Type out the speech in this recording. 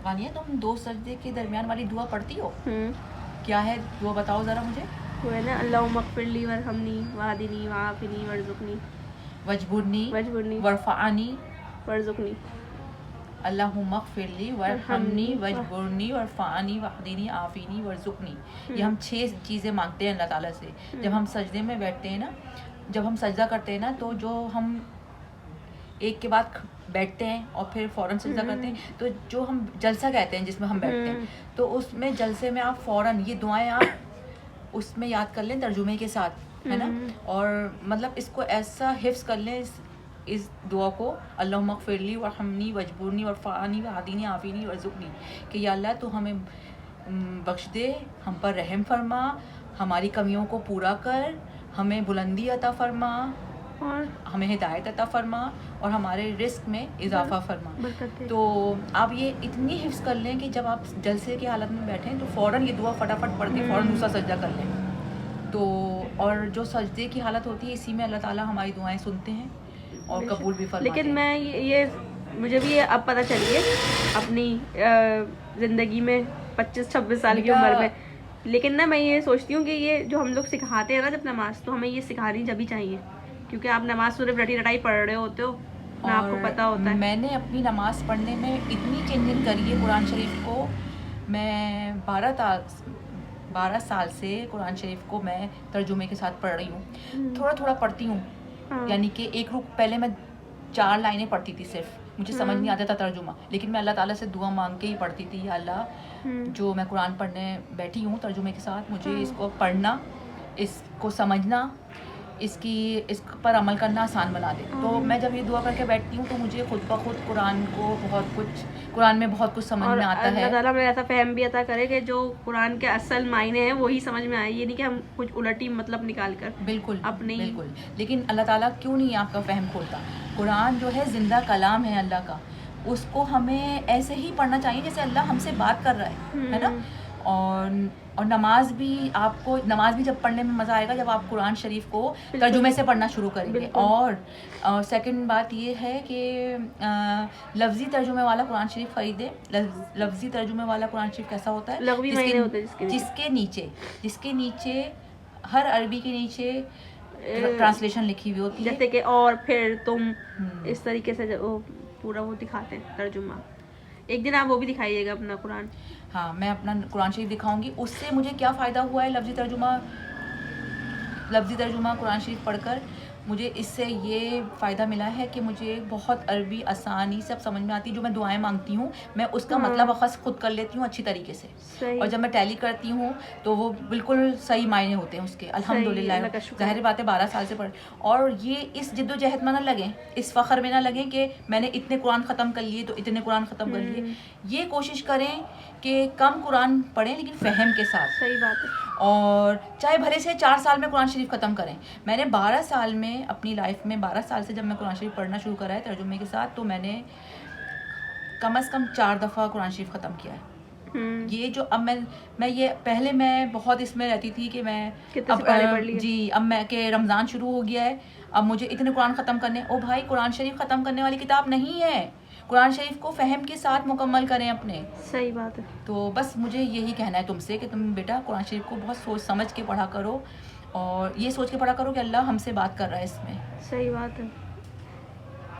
वानिया, तुम 2 सजदे के दरमियान वाली दुआ पढ़ती हो? क्या है दुआ, बताओ ज़रा मुझे। वो है ना, अल्लाहुम्मा मग़फ़िरली वरहमनी वाहदिनी वआफ़िनी वरज़ुक़नी वजबुरनी वरफ़अनी वरज़ुक़नी। अल्लाहुम्मा ग़फ़िरली वरहमनी वजबुरनी वरफ़अनी वाहदिनी आफ़िनी वरज़ुक़नी। ये हम 6 चीज़ें मांगते हैं अल्लाह ताला से जब हम सजदे में बैठते हैं ना। जब हम सजदा करते हैं ना, तो जो हम एक के बाद बैठते हैं और फिर फ़ौरन सजदा करते हैं, तो जो हम जलसा कहते हैं जिसमें हम बैठते हैं, तो उसमें जलसे में आप फ़ौरन ये दुआएं आप उसमें याद कर लें तर्जुमे के साथ, है ना। और मतलब इसको ऐसा हिफ्ज़ कर लें इस दुआ को, अल्लाहुम्मा ग़फ़िरली वरहमनी वजबुरनी वरफ़अनी वहदिनी आफ़िनी वरज़ुक़नी, कि या अल्लाह तो हमें बख्श दे, हम पर रहम फरमा, हमारी कमियों को पूरा कर, हमें बुलंदी अता फरमा, और हमें हिदायत अता फरमा, और हमारे रिस्क में इजाफा फरमा। तो आप ये इतनी हिफ्ज़ कर लें कि जब आप जलसे की हालत में बैठें तो फ़ौरन ये दुआ फटाफट पढ़ के फ़ौरन दूसरा सजदा कर लें। तो और जो सजदे की हालत होती है, इसी में अल्लाह ताला हमारी दुआएं सुनते हैं और कबूल भी फरमाते हैं। लेकिन मैं ये मुझे भी ये अब पता चली है अपनी ज़िंदगी में 25-26 साल की उम्र में। लेकिन ना मैं ये सोचती हूँ कि ये जो हम लोग सिखाते हैं ना जब नमाज, तो हमें ये सिखानी जब भी चाहिए, क्योंकि आप नमाज सिर्फ रटी रटाई पढ़ रहे होते हो ना, आपको पता होता है। मैंने अपनी नमाज़ पढ़ने में इतनी चेंजिंग करी है कुरान शरीफ को। मैं 12 साल से कुरान शरीफ को मैं तर्जुमे के साथ पढ़ रही हूँ। थोड़ा थोड़ा पढ़ती हूँ, यानी कि एक रुक पहले मैं 4 लाइनें पढ़ती थी सिर्फ, मुझे समझ नहीं आता था तर्जुमा, लेकिन मैं अल्लाह ताला से दुआ मांग के ही पढ़ती थी, या अल्लाह जो मैं कुरान पढ़ने बैठी हूँ तर्जुमे के साथ, मुझे इसको पढ़ना, इसको समझना, इस पर अमल करना आसान बना दे। तो मैं जब ये दुआ करके बैठती हूँ तो मुझे खुद ब खुद कुरान में बहुत कुछ समझ में आता है। अल्लाह ताला हमें ऐसा फहम भी अता करे कि जो कुरान के असल मायने हैं वही समझ में आए, ये नहीं कि हम कुछ उलटी मतलब निकाल कर। बिल्कुल बिल्कुल। लेकिन अल्लाह ताला क्यों नहीं आपका फहम खोलता? कुरान जो है जिंदा कलाम है अल्लाह का, उसको हमें ऐसे ही पढ़ना चाहिए जैसे अल्लाह हमसे बात कर रहा है ना। और नमाज भी जब पढ़ने में मज़ा आएगा जब आप कुरान शरीफ को तर्जुमे से पढ़ना शुरू करेंगे। और सेकंड बात ये है कि लफ्ज़ी तर्जुमे वाला कुरान शरीफ खरीदे। लफ्ज़ी तर्जुमे वाला कुरान शरीफ कैसा होता है? लग़वी मायने होते हैं जिसके नीचे हर अरबी के नीचे ट्रांसलेशन लिखी हुई होती है, जैसे कि और फिर तुम, इस तरीके से वो पूरा वो दिखाते हैं तर्जुमा। एक दिन आप वो भी दिखाइएगा अपना कुरान। हाँ, मैं अपना कुरान शरीफ दिखाऊंगी। उससे मुझे क्या फ़ायदा हुआ है लफ्ज़ी तर्जुमा कुरान शरीफ पढ़कर? मुझे इससे ये फ़ायदा मिला है कि मुझे बहुत अरबी आसानी सब समझ में आती है। जो मैं दुआएं मांगती हूँ मैं उसका मतलब अख़ज़ खुद कर लेती हूँ अच्छी तरीके से, और जब मैं टैली करती हूँ तो वो बिल्कुल सही मायने होते हैं उसके, अल्हम्दुलिल्लाह। ज़ाहिर बात है 12 साल से पढ़, और ये इस जिद्दोजहद में ना लगें, इस फ़ख्र में ना लगें कि मैंने इतने कुरान ख़त्म कर लिए तो इतने कुरान ख़त्म कर लिए। ये कोशिश करें कि कम कुरान पढ़ें लेकिन फ़हम के साथ। सही बात है। और चाहे भले से 4 साल में कुरान शरीफ ख़त्म करें। मैंने 12 साल में अपनी लाइफ में 12 साल से जब मैं कुरान शरीफ पढ़ना शुरू करा है तर्जुमे के साथ, तो मैंने कम से कम 4 दफ़ा कुरान शरीफ ख़त्म किया है। ये जो अब मैं ये पहले मैं बहुत इसमें रहती थी कि मैं अब मैं कि रमज़ान शुरू हो गया है, अब मुझे इतने कुरान ख़त्म करने। ओ भाई, कुरान शरीफ ख़त्म करने वाली किताब नहीं है। कुरान शरीफ को फ़हम के साथ मुकम्मल करें अपने। सही बात है। तो बस मुझे यही कहना है तुमसे कि तुम बेटा कुरान शरीफ को बहुत सोच समझ के पढ़ा करो, और ये सोच के पढ़ा करो कि अल्लाह हमसे बात कर रहा है इसमें। सही बात है।